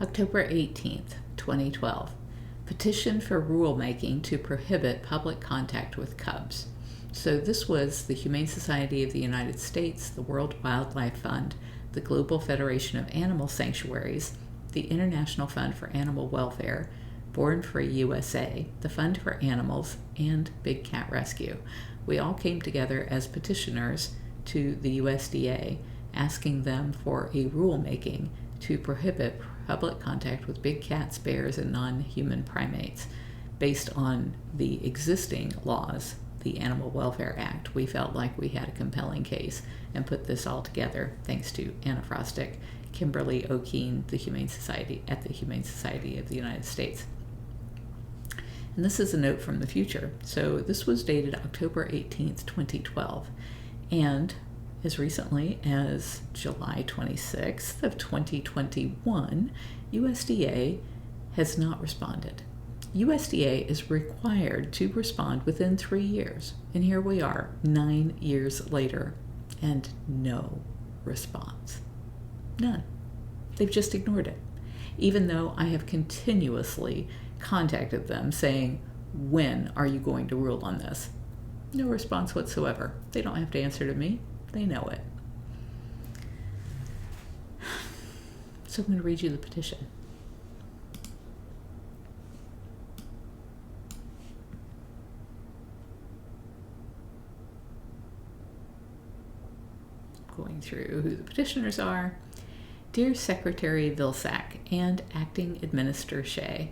October 18th, 2012. Petition for rulemaking to prohibit public contact with cubs. So this was the Humane Society of the United States, the World Wildlife Fund, the Global Federation of Animal Sanctuaries, the International Fund for Animal Welfare, Born Free USA, the Fund for Animals, and Big Cat Rescue. We all came together as petitioners to the USDA, asking them for a rulemaking to prohibit public contact with big cats, bears, and non-human primates. Based on the existing laws, the Animal Welfare Act, we felt like we had a compelling case and put this all together thanks to Anna Frostick, Kimberly O'Keene, the Humane Society at the Humane Society of the United States. And this is a note from the future. So this was dated October 18th, 2012. And as recently as July 26th of 2021, USDA has not responded. USDA is required to respond within 3 years. And here we are, 9 years later, and no response. None. They've just ignored it. Even though I have continuously contacted them saying, when are you going to rule on this? No response whatsoever. They don't have to answer to me. They know it. So I'm going to read you the petition. Going through who the petitioners are. Dear Secretary Vilsack and Acting Administrator Shea,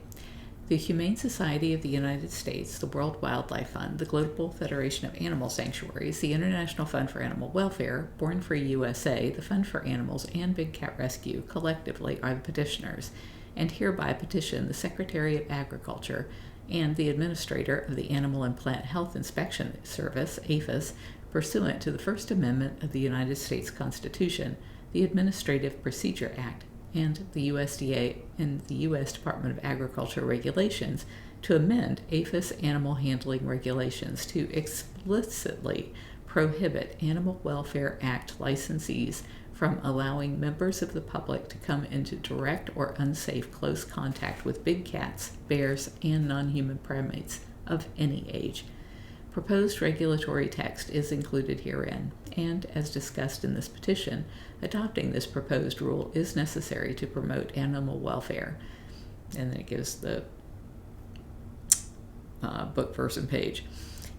the Humane Society of the United States, the World Wildlife Fund, the Global Federation of Animal Sanctuaries, the International Fund for Animal Welfare, Born Free USA, the Fund for Animals, and Big Cat Rescue collectively are the petitioners, and hereby petition the Secretary of Agriculture and the Administrator of the Animal and Plant Health Inspection Service, APHIS, pursuant to the First Amendment of the United States Constitution, the Administrative Procedure Act, and the USDA and the U.S. Department of Agriculture regulations to amend APHIS animal handling regulations to explicitly prohibit Animal Welfare Act licensees from allowing members of the public to come into direct or unsafe close contact with big cats, bears, and non-human primates of any age. Proposed regulatory text is included herein, and as discussed in this petition, adopting this proposed rule is necessary to promote animal welfare. And then it gives the book, verse, and page,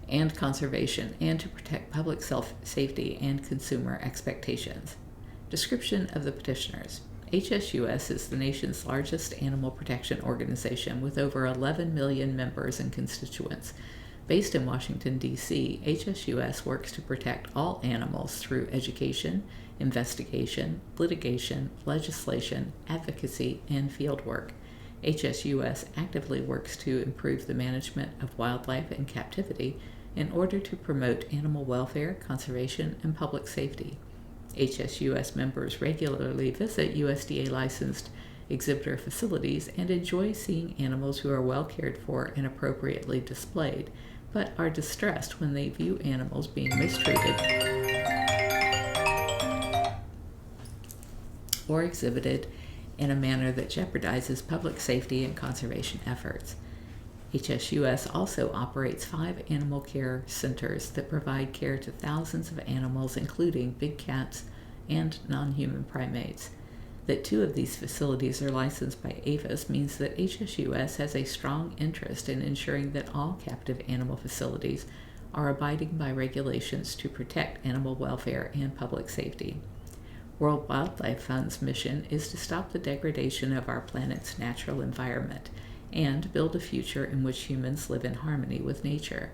and conservation, and to protect public safety and consumer expectations. Description of the petitioners. HSUS is the nation's largest animal protection organization with over 11 million members and constituents. Based in Washington, D.C., HSUS works to protect all animals through education, investigation, litigation, legislation, advocacy, and fieldwork. HSUS actively works to improve the management of wildlife in captivity in order to promote animal welfare, conservation, and public safety. HSUS members regularly visit USDA-licensed exhibitor facilities and enjoy seeing animals who are well cared for and appropriately displayed, but are distressed when they view animals being mistreated or exhibited in a manner that jeopardizes public safety and conservation efforts. HSUS also operates 5 animal care centers that provide care to thousands of animals, including big cats and non-human primates. That 2 of these facilities are licensed by APHIS means that HSUS has a strong interest in ensuring that all captive animal facilities are abiding by regulations to protect animal welfare and public safety. World Wildlife Fund's mission is to stop the degradation of our planet's natural environment and build a future in which humans live in harmony with nature.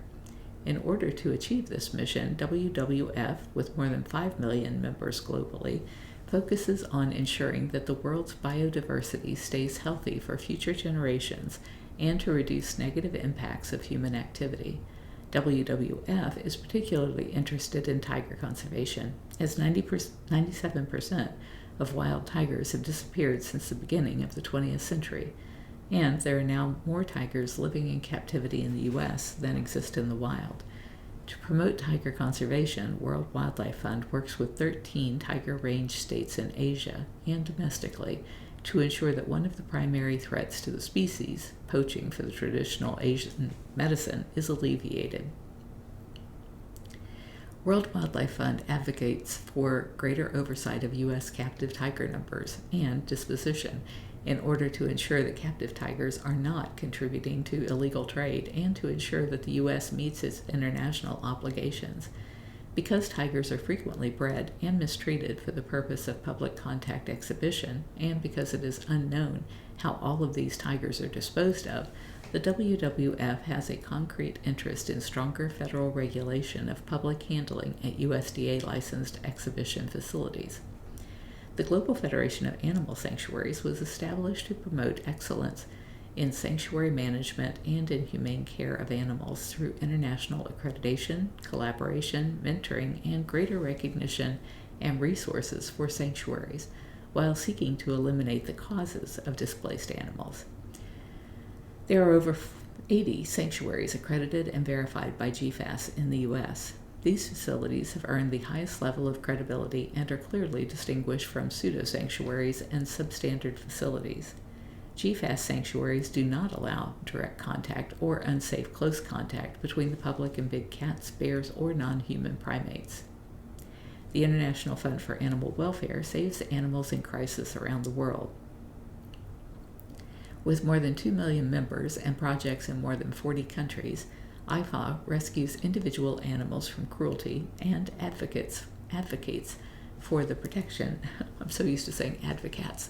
In order to achieve this mission, WWF, with more than 5 million members globally, focuses on ensuring that the world's biodiversity stays healthy for future generations and to reduce negative impacts of human activity. WWF is particularly interested in tiger conservation, as 97% of wild tigers have disappeared since the beginning of the 20th century, and there are now more tigers living in captivity in the U.S. than exist in the wild. To promote tiger conservation, World Wildlife Fund works with 13 tiger range states in Asia and domestically to ensure that one of the primary threats to the species, poaching for the traditional Asian medicine, is alleviated. World Wildlife Fund advocates for greater oversight of U.S. captive tiger numbers and disposition in order to ensure that captive tigers are not contributing to illegal trade and to ensure that the U.S. meets its international obligations. Because tigers are frequently bred and mistreated for the purpose of public contact exhibition, and because it is unknown how all of these tigers are disposed of, the WWF has a concrete interest in stronger federal regulation of public handling at USDA-licensed exhibition facilities. The Global Federation of Animal Sanctuaries was established to promote excellence in sanctuary management and in humane care of animals through international accreditation, collaboration, mentoring, and greater recognition and resources for sanctuaries, while seeking to eliminate the causes of displaced animals. There are over 80 sanctuaries accredited and verified by GFAS in the U.S. These facilities have earned the highest level of credibility and are clearly distinguished from pseudo-sanctuaries and substandard facilities. GFAS sanctuaries do not allow direct contact or unsafe close contact between the public and big cats, bears, or non-human primates. The International Fund for Animal Welfare saves animals in crisis around the world. With more than 2 million members and projects in more than 40 countries, IFAW rescues individual animals from cruelty and advocates for the protection. I'm so used to saying advocates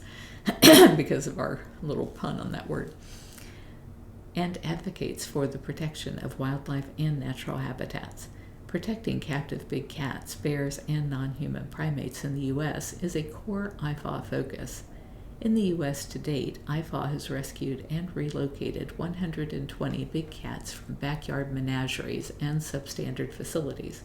because of our little pun on that word. And advocates for the protection of wildlife and natural habitats. Protecting captive big cats, bears, and non-human primates in the U.S. is a core IFAW focus. In the U.S. to date, IFAW has rescued and relocated 120 big cats from backyard menageries and substandard facilities.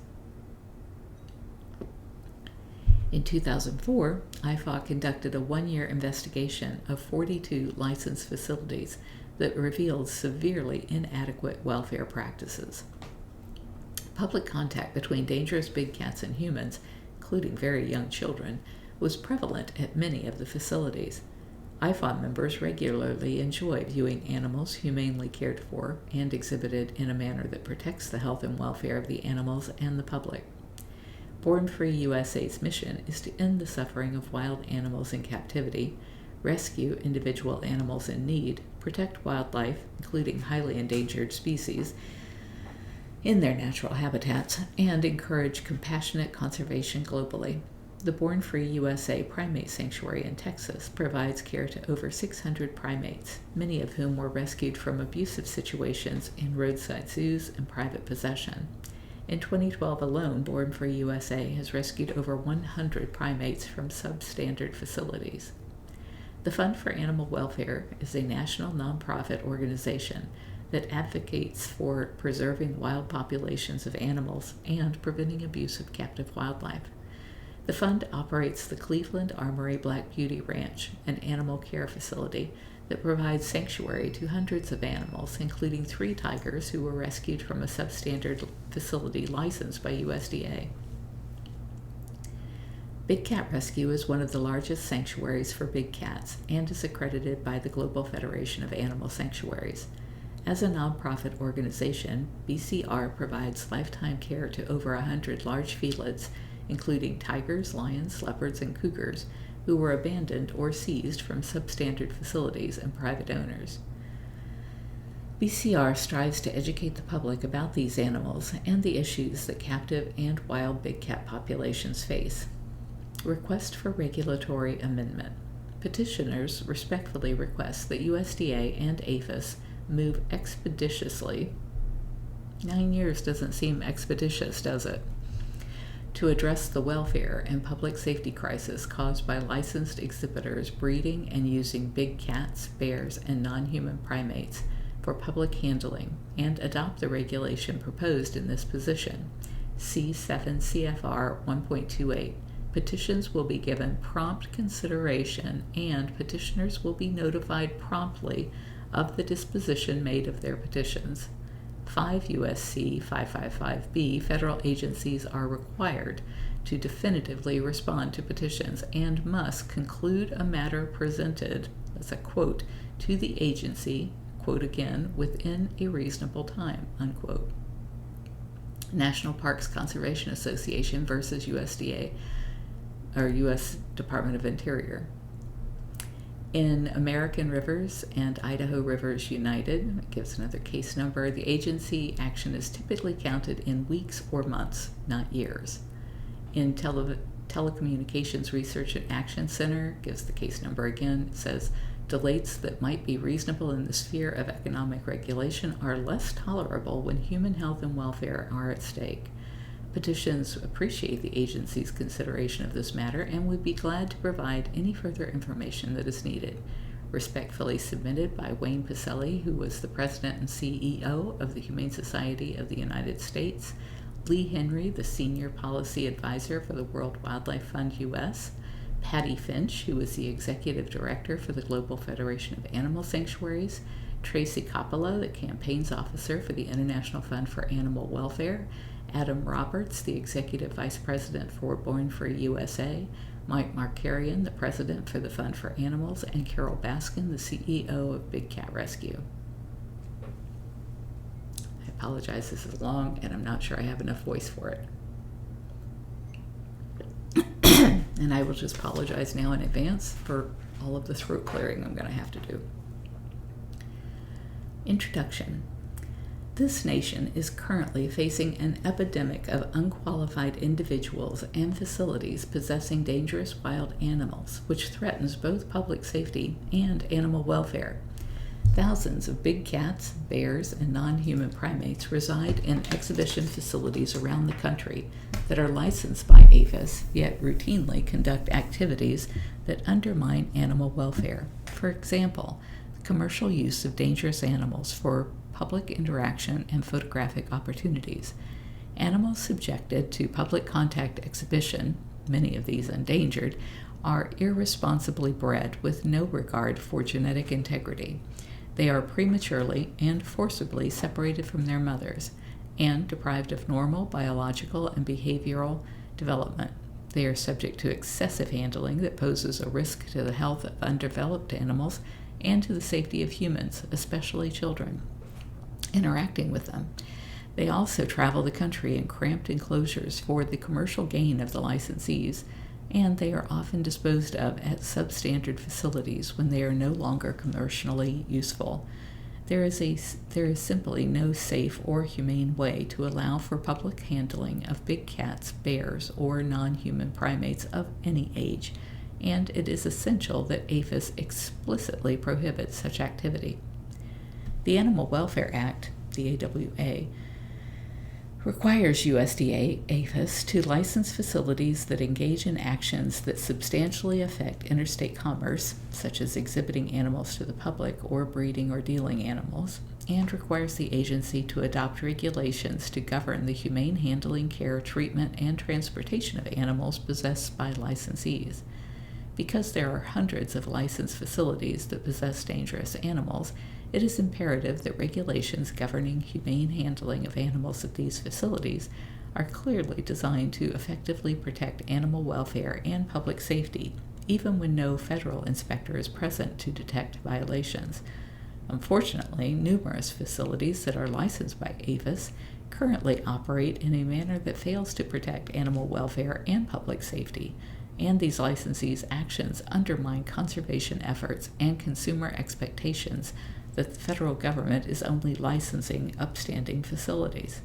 In 2004, IFAW conducted a one-year investigation of 42 licensed facilities that revealed severely inadequate welfare practices. Public contact between dangerous big cats and humans, including very young children, was prevalent at many of the facilities. IFAW members regularly enjoy viewing animals humanely cared for and exhibited in a manner that protects the health and welfare of the animals and the public. Born Free USA's mission is to end the suffering of wild animals in captivity, rescue individual animals in need, protect wildlife, including highly endangered species, in their natural habitats, and encourage compassionate conservation globally. The Born Free USA Primate Sanctuary in Texas provides care to over 600 primates, many of whom were rescued from abusive situations in roadside zoos and private possession. In 2012 alone, Born Free USA has rescued over 100 primates from substandard facilities. The Fund for Animal Welfare is a national nonprofit organization that advocates for preserving wild populations of animals and preventing abuse of captive wildlife. The fund operates the Cleveland Armory Black Beauty Ranch, an animal care facility that provides sanctuary to hundreds of animals, including 3 tigers who were rescued from a substandard facility licensed by USDA. Big Cat Rescue is one of the largest sanctuaries for big cats and is accredited by the Global Federation of Animal Sanctuaries. As a nonprofit organization, BCR provides lifetime care to over 100 large felids, including tigers, lions, leopards, and cougars, who were abandoned or seized from substandard facilities and private owners. BCR strives to educate the public about these animals and the issues that captive and wild big cat populations face. Request for regulatory amendment. Petitioners respectfully request that USDA and APHIS move expeditiously. 9 years doesn't seem expeditious, does it? To address the welfare and public safety crisis caused by licensed exhibitors breeding and using big cats, bears, and non-human primates for public handling, and adopt the regulation proposed in this position, C7 CFR 1.28. Petitions will be given prompt consideration, and petitioners will be notified promptly of the disposition made of their petitions. 5 U.S.C. 555b, federal agencies are required to definitively respond to petitions and must conclude a matter presented, that's a quote, to the agency, quote again, within a reasonable time, unquote. National Parks Conservation Association versus USDA, or U.S. Department of Interior. In American Rivers and Idaho Rivers United, it gives another case number, the agency action is typically counted in weeks or months, not years. In Telecommunications Research and Action Center, gives the case number again, it says, delays that might be reasonable in the sphere of economic regulation are less tolerable when human health and welfare are at stake. Petitions appreciate the agency's consideration of this matter and would be glad to provide any further information that is needed. Respectfully submitted by Wayne Pacelli, who was the president and CEO of the Humane Society of the United States, Lee Henry, the senior policy advisor for the World Wildlife Fund US, Patty Finch, who was the executive director for the Global Federation of Animal Sanctuaries, Tracy Coppola, the campaigns officer for the International Fund for Animal Welfare, Adam Roberts, the executive vice president for Born Free USA, Mike Markarian, the president for the Fund for Animals, and Carole Baskin, the CEO of Big Cat Rescue. I apologize, this is long, and I'm not sure I have enough voice for it. And I will just apologize now in advance for all of the throat clearing I'm going to have to do. Introduction. This nation is currently facing an epidemic of unqualified individuals and facilities possessing dangerous wild animals, which threatens both public safety and animal welfare. Thousands of big cats, bears, and non-human primates reside in exhibition facilities around the country that are licensed by APHIS, yet routinely conduct activities that undermine animal welfare. For example, commercial use of dangerous animals for public interaction and photographic opportunities. Animals subjected to public contact exhibition, many of these endangered, are irresponsibly bred with no regard for genetic integrity. They are prematurely and forcibly separated from their mothers and deprived of normal biological and behavioral development. They are subject to excessive handling that poses a risk to the health of undeveloped animals and to the safety of humans, especially children, interacting with them. They also travel the country in cramped enclosures for the commercial gain of the licensees, and they are often disposed of at substandard facilities when they are no longer commercially useful. There is simply no safe or humane way to allow for public handling of big cats, bears, or non-human primates of any age, and it is essential that APHIS explicitly prohibits such activity. The Animal Welfare Act, the AWA, requires USDA APHIS to license facilities that engage in actions that substantially affect interstate commerce, such as exhibiting animals to the public or breeding or dealing animals, and requires the agency to adopt regulations to govern the humane handling, care, treatment, and transportation of animals possessed by licensees. Because there are hundreds of licensed facilities that possess dangerous animals, it is imperative that regulations governing humane handling of animals at these facilities are clearly designed to effectively protect animal welfare and public safety, even when no federal inspector is present to detect violations. Unfortunately, numerous facilities that are licensed by APHIS currently operate in a manner that fails to protect animal welfare and public safety, and these licensees' actions undermine conservation efforts and consumer expectations that the federal government is only licensing upstanding facilities.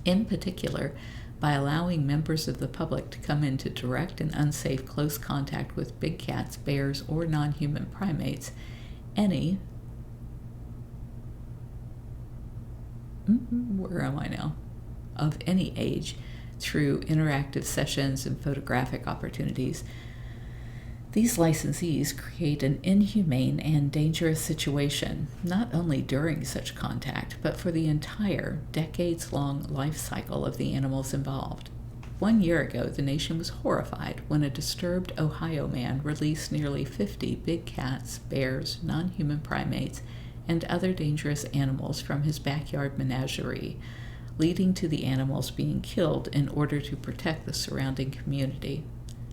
In particular, by allowing members of the public to come into direct and unsafe close contact with big cats, bears, or non-human primates, any of any age, through interactive sessions and photographic opportunities, these licensees create an inhumane and dangerous situation, not only during such contact, but for the entire decades-long life cycle of the animals involved. 1 year ago, the nation was horrified when a disturbed Ohio man released nearly 50 big cats, bears, non-human primates, and other dangerous animals from his backyard menagerie, leading to the animals being killed in order to protect the surrounding community.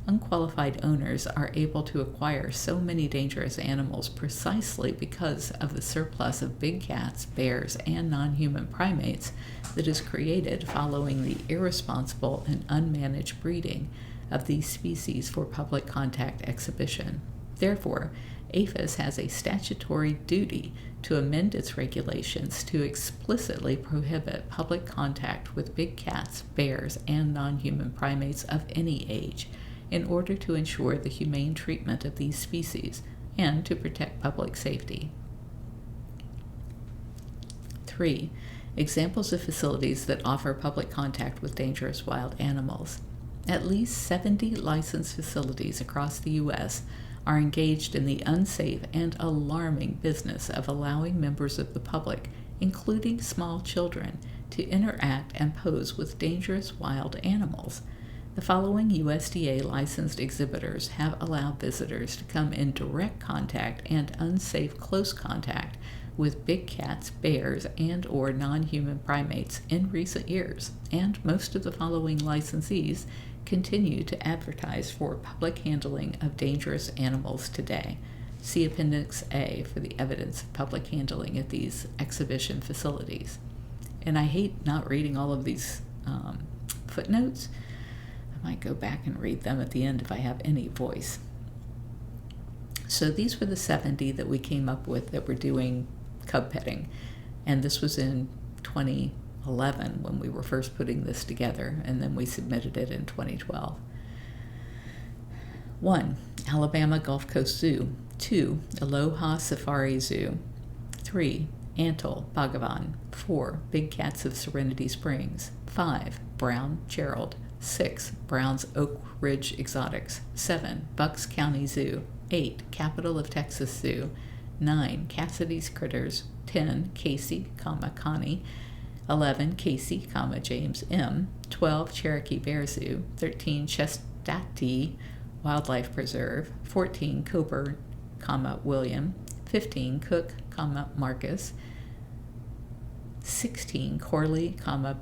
Unqualified owners are able to acquire so many dangerous animals precisely because of the surplus of big cats, bears, and non-human primates that is created following the irresponsible and unmanaged breeding of these species for public contact exhibition. Therefore, APHIS has a statutory duty to amend its regulations to explicitly prohibit public contact with big cats, bears, and non-human primates of any age, in order to ensure the humane treatment of these species and to protect public safety. 3. Examples of facilities that offer public contact with dangerous wild animals. At least 70 licensed facilities across the U.S. are engaged in the unsafe and alarming business of allowing members of the public, including small children, to interact and pose with dangerous wild animals. The following USDA licensed exhibitors have allowed visitors to come in direct contact and unsafe close contact with big cats, bears, and or non-human primates in recent years, and most of the following licensees continue to advertise for public handling of dangerous animals today. See Appendix A for the evidence of public handling at these exhibition facilities. And I hate not reading all of these footnotes. I might go back and read them at the end if I have any voice. So these were the 70 that we came up with that were doing cub petting. And this was in 2011 when we were first putting this together, and then we submitted it in 2012. 1. Alabama Gulf Coast Zoo. 2. Aloha Safari Zoo. 3. Antle, Bhagavan. 4. Big Cats of Serenity Springs. 5. Brown, Gerald. 6. Brown's Oak Ridge Exotics. 7. Bucks County Zoo. 8. Capital of Texas Zoo. 9. Cassidy's Critters. 10. Casey, Connie. 11. Casey, James M. 12. Cherokee Bear Zoo. 13. Chestati Wildlife Preserve. 14. Coburn, William. 15. Cook, Marcus. 16. Corley,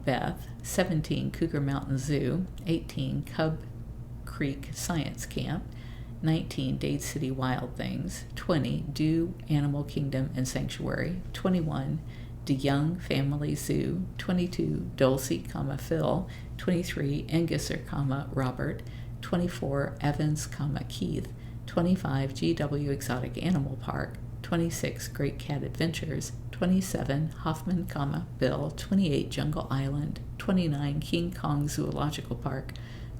Beth. 17. Cougar Mountain Zoo. 18. Cub Creek Science Camp. 19. Dade City Wild Things. 20. Dew Animal Kingdom and Sanctuary. 21. DeYoung Family Zoo. 22. Dulcie, Phil. 23. Engusser, Robert. 24. Evans, Keith. 25. GW Exotic Animal Park. 26. Great Cat Adventures. 27. Hoffman, Bill. 28. Jungle Island. 29. King Kong Zoological Park.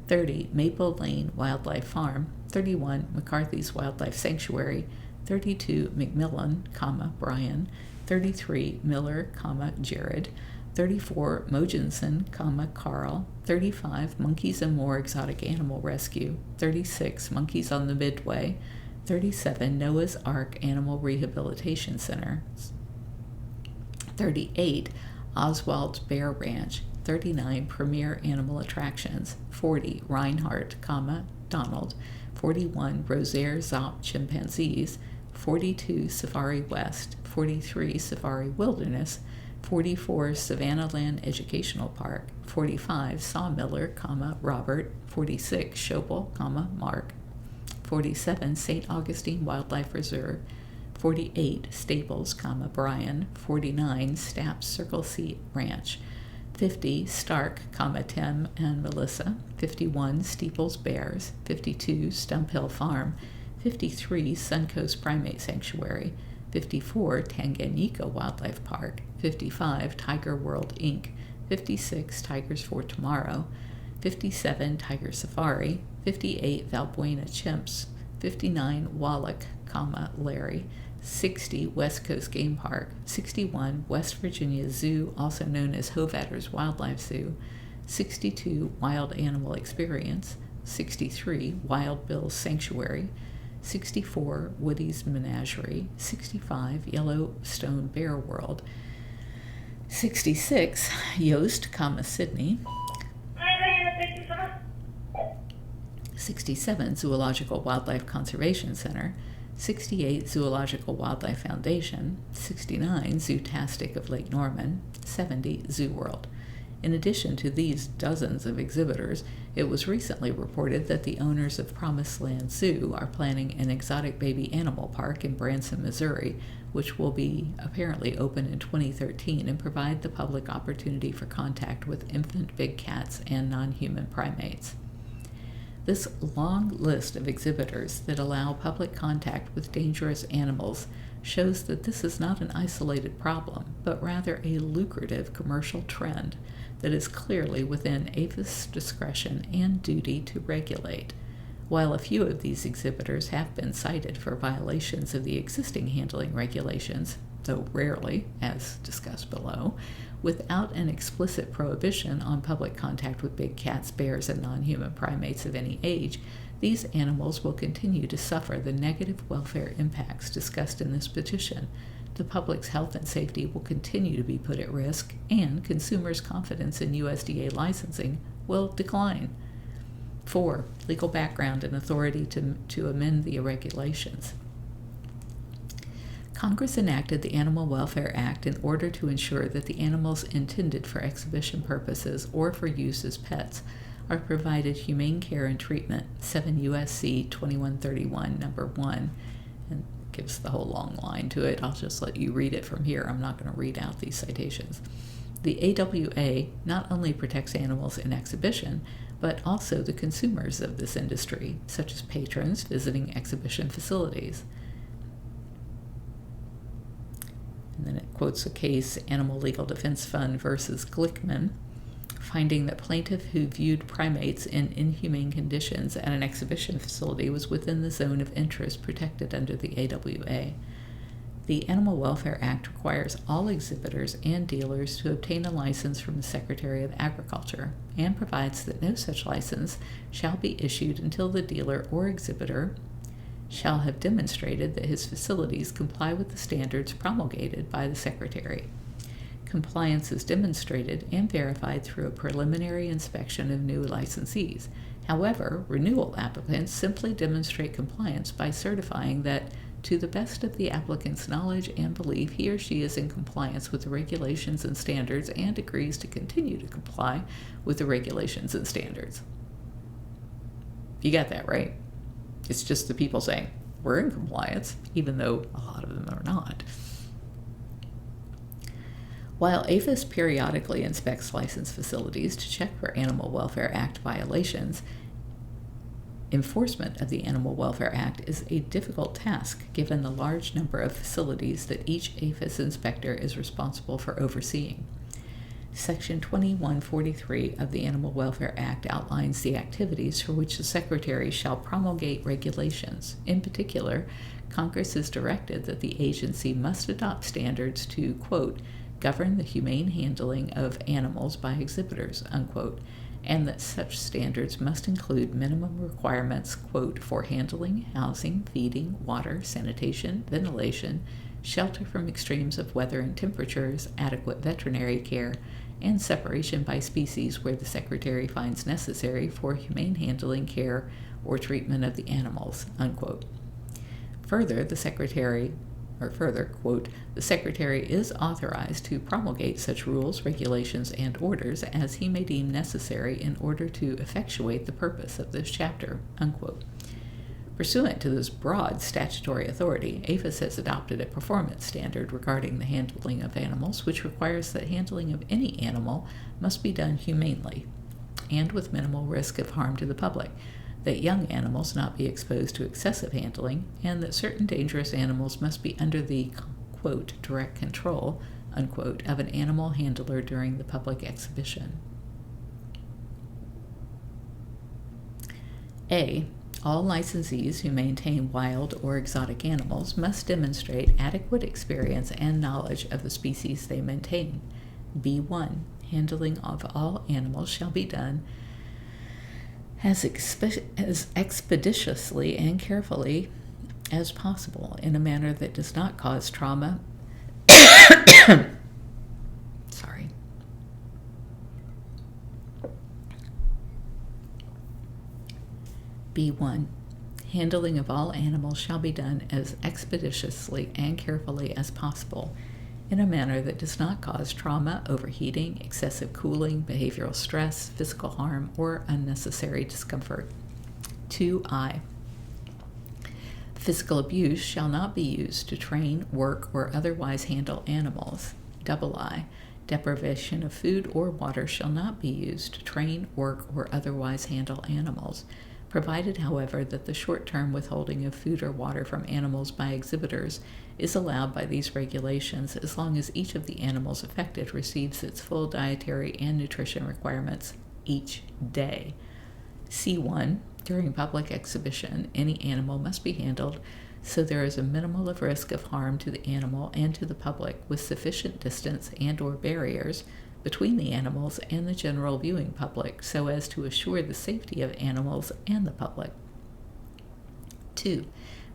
30. Maple Lane Wildlife Farm. 31. McCarthy's Wildlife Sanctuary. 32. McMillan, Brian. 33. Miller, Jared. 34. Mogensen, Carl. 35. Monkeys and More Exotic Animal Rescue. 36. Monkeys on the Midway. 37. Noah's Ark Animal Rehabilitation Center. 38. Oswald's Bear Ranch. 39. Premier Animal Attractions. 40. Reinhardt, Donald. 41. Rosaire Zop Chimpanzees. 42. Safari West. 43. Safari Wilderness. 44. Savannah Land Educational Park. 45. Sawmiller, Robert. 46. Schobel, Mark. 47. St. Augustine Wildlife Reserve. 48. Staples, Brian. 49. Stapp's Circle C Ranch. 50. Stark, Tim and Melissa. 51. Steeples Bears. 52. Stump Hill Farm. 53. Suncoast Primate Sanctuary. 54. Tanganyika Wildlife Park. 55. Tiger World Inc. 56. Tigers for Tomorrow. 57. Tiger Safari. 58. Valbuena Chimps. 59. Wallach, Larry. 60. West Coast Game Park. 61. West Virginia Zoo, also known as Hovatters Wildlife Zoo. 62. Wild Animal Experience. 63. Wild Bill's Sanctuary. 64. Woody's Menagerie. 65. Yellowstone Bear World. 66. Yost, Sydney. 67. Zoological Wildlife Conservation Center. 68. Zoological Wildlife Foundation. 69. Zootastic of Lake Norman. 70. Zoo World. In addition to these dozens of exhibitors, it was recently reported that the owners of Promised Land Zoo are planning an exotic baby animal park in Branson, Missouri, which will be apparently open in 2013 and provide the public opportunity for contact with infant big cats and non-human primates. This long list of exhibitors that allow public contact with dangerous animals shows that this is not an isolated problem, but rather a lucrative commercial trend that is clearly within APHIS discretion and duty to regulate. While a few of these exhibitors have been cited for violations of the existing handling regulations, though rarely, as discussed below, without an explicit prohibition on public contact with big cats, bears, and non-human primates of any age, these animals will continue to suffer the negative welfare impacts discussed in this petition. The public's health and safety will continue to be put at risk, and consumers' confidence in USDA licensing will decline. 4. Legal background and authority to amend the regulations. Congress enacted the Animal Welfare Act in order to ensure that the animals intended for exhibition purposes or for use as pets are provided humane care and treatment, 7 U.S.C. 2131, number 1, and gives the whole long line to it. I'll just let you read it from here. I'm not going to read out these citations. The AWA not only protects animals in exhibition, but also the consumers of this industry, such as patrons visiting exhibition facilities. And then it quotes a case, Animal Legal Defense Fund versus Glickman, finding that plaintiff who viewed primates in inhumane conditions at an exhibition facility was within the zone of interest protected under the AWA. The Animal Welfare Act requires all exhibitors and dealers to obtain a license from the Secretary of Agriculture and provides that no such license shall be issued until the dealer or exhibitor shall have demonstrated that his facilities comply with the standards promulgated by the Secretary. Compliance is demonstrated and verified through a preliminary inspection of new licensees. However, renewal applicants simply demonstrate compliance by certifying that, to the best of the applicant's knowledge and belief, he or she is in compliance with the regulations and standards and agrees to continue to comply with the regulations and standards. You got that, right? It's just the people saying, we're in compliance, even though a lot of them are not. While APHIS periodically inspects licensed facilities to check for Animal Welfare Act violations, enforcement of the Animal Welfare Act is a difficult task given the large number of facilities that each APHIS inspector is responsible for overseeing. Section 2143 of the Animal Welfare Act outlines the activities for which the Secretary shall promulgate regulations. In particular, Congress has directed that the agency must adopt standards to, quote, govern the humane handling of animals by exhibitors, unquote, and that such standards must include minimum requirements, quote, for handling, housing, feeding, water, sanitation, ventilation, shelter from extremes of weather and temperatures, adequate veterinary care, and separation by species where the Secretary finds necessary for humane handling, care, or treatment of the animals, unquote. Further, quote, the Secretary is authorized to promulgate such rules, regulations, and orders as he may deem necessary in order to effectuate the purpose of this chapter, unquote. Pursuant to this broad statutory authority, APHIS has adopted a performance standard regarding the handling of animals, which requires that handling of any animal must be done humanely and with minimal risk of harm to the public, that young animals not be exposed to excessive handling, and that certain dangerous animals must be under the, quote, direct control, unquote, of an animal handler during the public exhibition. A. All licensees who maintain wild or exotic animals must demonstrate adequate experience and knowledge of the species they maintain. B1. Handling of all animals shall be done as expeditiously and carefully as possible in a manner that does not cause trauma. Sorry. B1. Handling of all animals shall be done as expeditiously and carefully as possible in a manner that does not cause trauma, overheating, excessive cooling, behavioral stress, physical harm, or unnecessary discomfort. 2I. Physical abuse shall not be used to train, work, or otherwise handle animals. II. Deprivation of food or water shall not be used to train, work, or otherwise handle animals, provided, however, that the short-term withholding of food or water from animals by exhibitors is allowed by these regulations as long as each of the animals affected receives its full dietary and nutrition requirements each day. C1. During public exhibition, any animal must be handled so there is a minimal of risk of harm to the animal and to the public, with sufficient distance and/or barriers between the animals and the general viewing public so as to assure the safety of animals and the public. 2.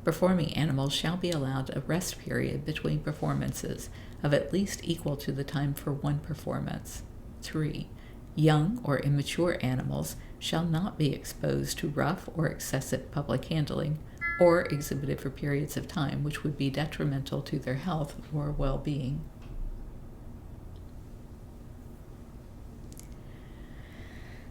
Performing animals shall be allowed a rest period between performances of at least equal to the time for one performance. 3. Young or immature animals shall not be exposed to rough or excessive public handling or exhibited for periods of time which would be detrimental to their health or well-being.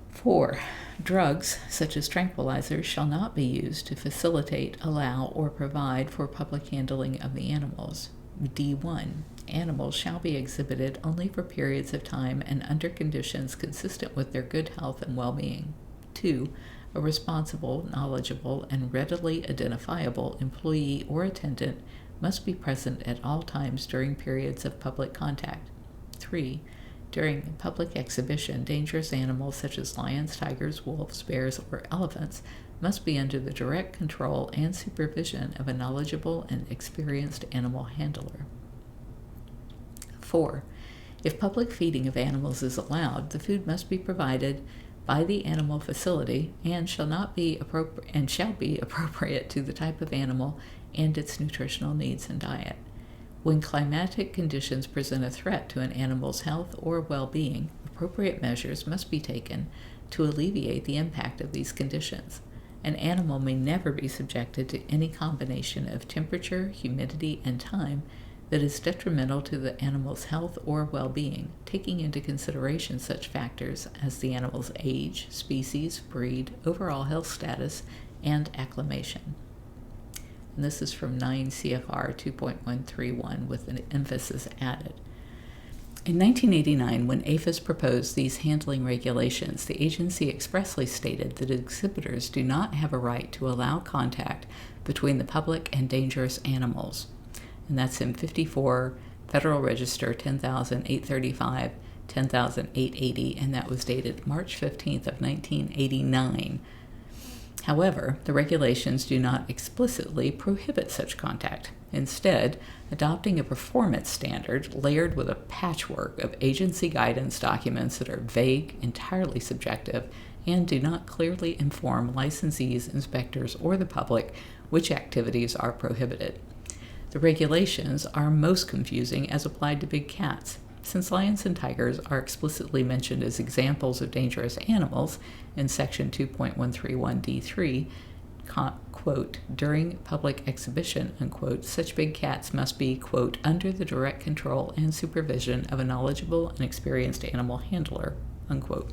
4. Drugs, such as tranquilizers, shall not be used to facilitate, allow, or provide for public handling of the animals. D1. Animals shall be exhibited only for periods of time and under conditions consistent with their good health and well-being. 2. A responsible, knowledgeable, and readily identifiable employee or attendant must be present at all times during periods of public contact. 3. During public exhibition, dangerous animals such as lions, tigers, wolves, bears, or elephants must be under the direct control and supervision of a knowledgeable and experienced animal handler. 4. If public feeding of animals is allowed, the food must be provided by the animal facility and shall be appropriate to the type of animal and its nutritional needs and diet. When climatic conditions present a threat to an animal's health or well-being, appropriate measures must be taken to alleviate the impact of these conditions. An animal may never be subjected to any combination of temperature, humidity, and time that is detrimental to the animal's health or well-being, taking into consideration such factors as the animal's age, species, breed, overall health status, and acclimation. And this is from 9 CFR 2.131 with an emphasis added. In 1989, when APHIS proposed these handling regulations, the agency expressly stated that exhibitors do not have a right to allow contact between the public and dangerous animals. And that's in 54 Federal Register 10,835, 10,880, and that was dated March 15th of 1989. However, the regulations do not explicitly prohibit such contact, instead adopting a performance standard layered with a patchwork of agency guidance documents that are vague, entirely subjective, and do not clearly inform licensees, inspectors, or the public which activities are prohibited. The regulations are most confusing as applied to big cats. Since lions and tigers are explicitly mentioned as examples of dangerous animals in Section 2.131d3, quote, during public exhibition, unquote, such big cats must be, quote, under the direct control and supervision of a knowledgeable and experienced animal handler, unquote.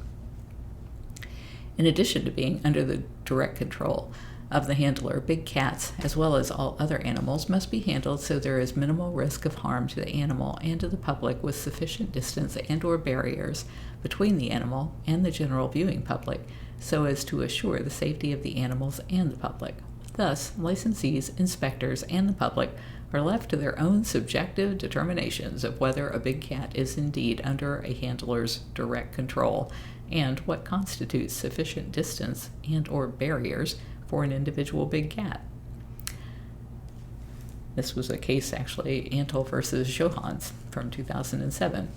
In addition to being under the direct control of the handler, big cats, as well as all other animals, must be handled so there is minimal risk of harm to the animal and to the public, with sufficient distance and/or barriers between the animal and the general viewing public so as to assure the safety of the animals and the public. Thus, licensees, inspectors, and the public are left to their own subjective determinations of whether a big cat is indeed under a handler's direct control and what constitutes sufficient distance and/or barriers for an individual big cat. This was a case, actually, Antle versus Johans from 2007,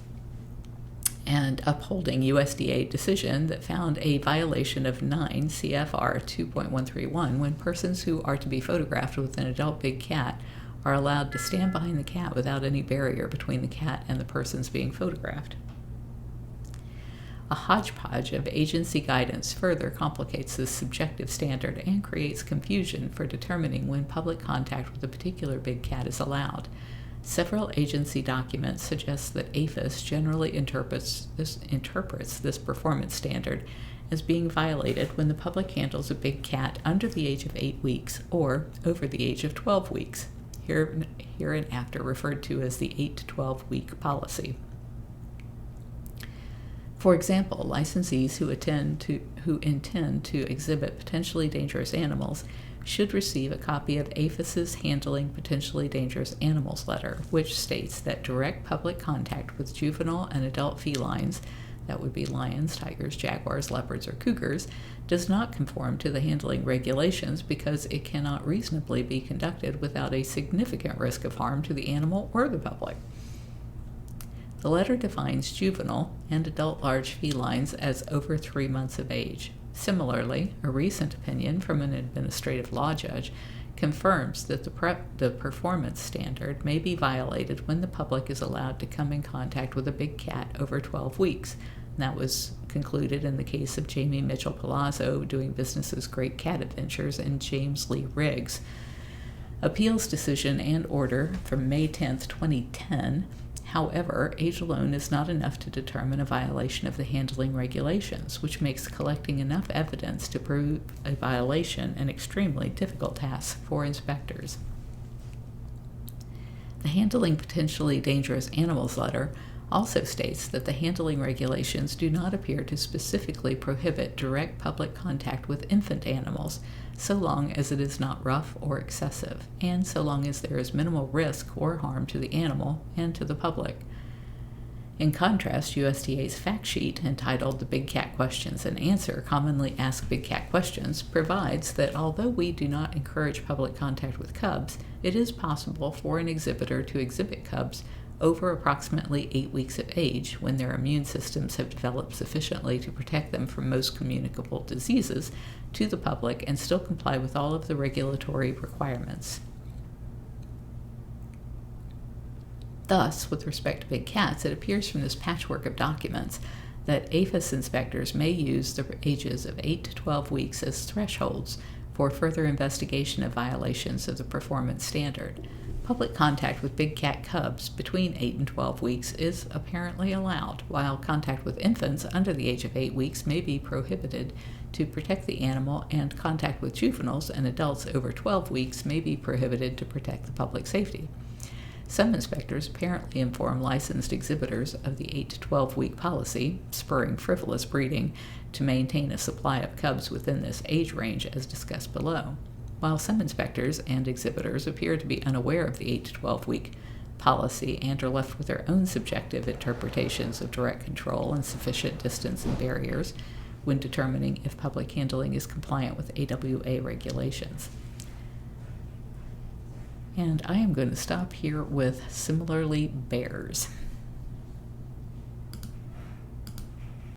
and upholding USDA decision that found a violation of 9 CFR 2.131 when persons who are to be photographed with an adult big cat are allowed to stand behind the cat without any barrier between the cat and the persons being photographed. A hodgepodge of agency guidance further complicates this subjective standard and creates confusion for determining when public contact with a particular big cat is allowed. Several agency documents suggest that APHIS generally interprets this performance standard as being violated when the public handles a big cat under the age of 8 weeks or over the age of 12 weeks, hereinafter referred to as the 8 to 12 week policy. For example, licensees who intend to exhibit potentially dangerous animals should receive a copy of APHIS's Handling Potentially Dangerous Animals letter, which states that direct public contact with juvenile and adult felines, that would be lions, tigers, jaguars, leopards, or cougars, does not conform to the handling regulations because it cannot reasonably be conducted without a significant risk of harm to the animal or the public. The letter defines juvenile and adult large felines as over 3 months of age. Similarly, a recent opinion from an administrative law judge confirms that the performance standard may be violated when the public is allowed to come in contact with a big cat over 12 weeks. And that was concluded in the case of Jamie Mitchell Palazzo doing business as Great Cat Adventures and James Lee Riggs. Appeals decision and order from May 10, 2010. However, age alone is not enough to determine a violation of the handling regulations, which makes collecting enough evidence to prove a violation an extremely difficult task for inspectors. The Handling Potentially Dangerous Animals letter also states that the handling regulations do not appear to specifically prohibit direct public contact with infant animals, so long as it is not rough or excessive, and so long as there is minimal risk or harm to the animal and to the public. In contrast, USDA's fact sheet entitled The Big Cat Questions and Answer Commonly Asked Big Cat Questions provides that although we do not encourage public contact with cubs, it is possible for an exhibitor to exhibit cubs over approximately 8 weeks of age when their immune systems have developed sufficiently to protect them from most communicable diseases to the public and still comply with all of the regulatory requirements. Thus, with respect to big cats, it appears from this patchwork of documents that APHIS inspectors may use the ages of 8 to 12 weeks as thresholds for further investigation of violations of the performance standard. Public contact with big cat cubs between 8 and 12 weeks is apparently allowed, while contact with infants under the age of 8 weeks may be prohibited to protect the animal, and contact with juveniles and adults over 12 weeks may be prohibited to protect the public safety. Some inspectors apparently inform licensed exhibitors of the 8 to 12 week policy, spurring frivolous breeding to maintain a supply of cubs within this age range as discussed below, while some inspectors and exhibitors appear to be unaware of the 8 to 12 week policy and are left with their own subjective interpretations of direct control and sufficient distance and barriers when determining if public handling is compliant with AWA regulations. And I am going to stop here with similarly bears.